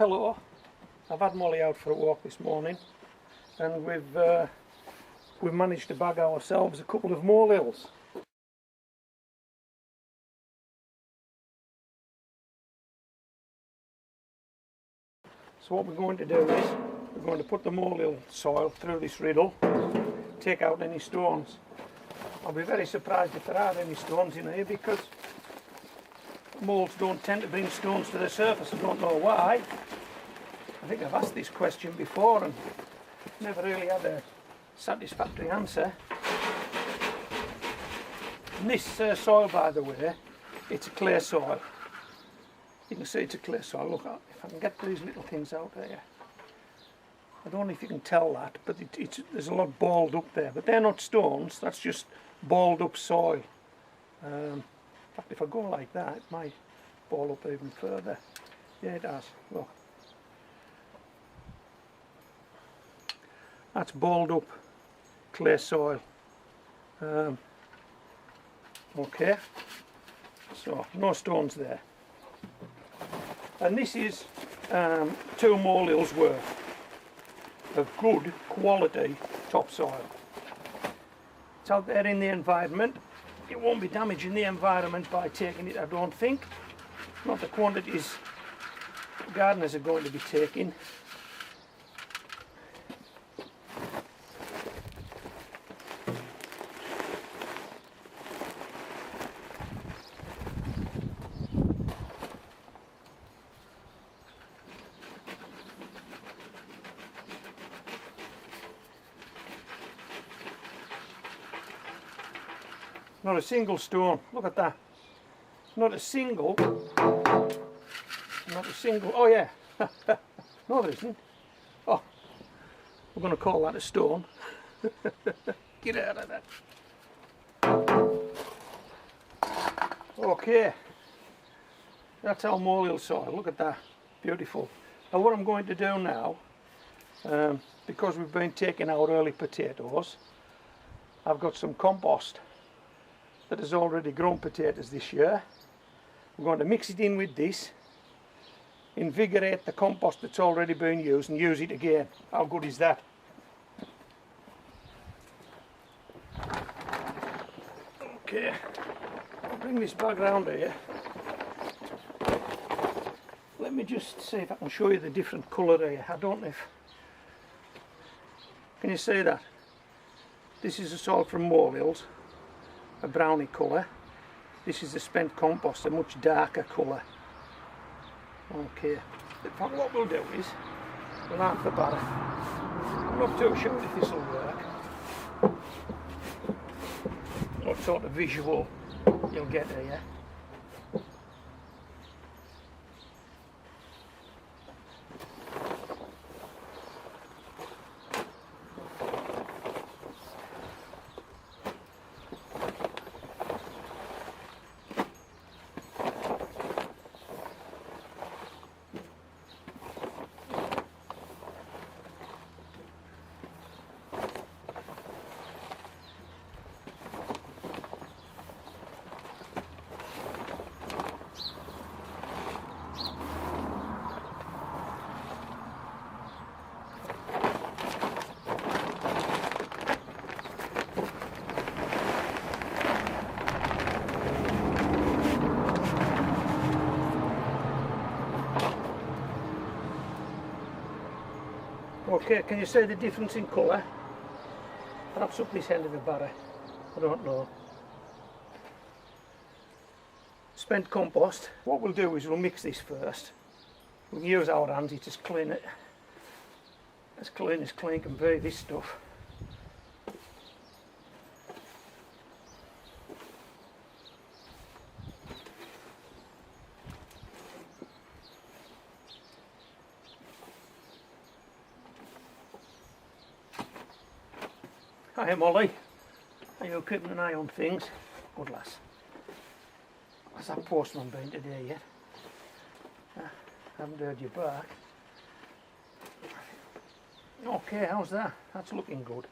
Hello, I've had Molly out for a walk this morning and we've managed to bag ourselves a couple of molehills. So what we're going to do is we're going to put the molehill soil through this riddle, take out any stones. I'll be very surprised if there are any stones in here because moles don't tend to bring stones to the surface. I don't know why. I think I've asked this question before and never really had a satisfactory answer. And this soil, by the way, it's a clay soil. You can see it's a clay soil. Look, if I can get these little things out there. I don't know if you can tell that, but there's a lot balled up there. But they're not stones, that's just balled up soil. In fact, if I go like that, it might ball up even further. Yeah, it does. Look. That's balled up clay soil. Okay, so no stones there. And this is 2 molehills worth of good quality topsoil. It's out there in the environment. It won't be damaging the environment by taking it, I don't think. Not the quantities gardeners are going to be taking. Not a single stone, look at that. Not a single, oh yeah, no there isn't. Oh, we're going to call that a stone. Get out of that. Okay, that's our molehill soil, look at that, beautiful. Now what I'm going to do now, because we've been taking out early potatoes, I've got some compost that has already grown potatoes this year. I'm going to mix it in with this, invigorate the compost that's already been used and use it again. How good is that? Okay, I'll bring this bag round here. Let me just see if I can show you the different colour here. I don't know if... Can you see that? This is the soil from molehills, a browny colour. This is the spent compost, a much darker colour. Okay, in fact what we'll do is we'll half the barrel. I'm not too sure if this will work. What sort of visual you'll get here. Okay, can you see the difference in colour? Perhaps up this end of the barrel, I don't know. Spent compost. What we'll do is we'll mix this first. We'll use our hands, it's as clean as clean can be, this stuff. Hi Molly, are you keeping an eye on things? Good lass. Has that postman been today yet? Haven't heard you back. Okay, how's that? That's looking good.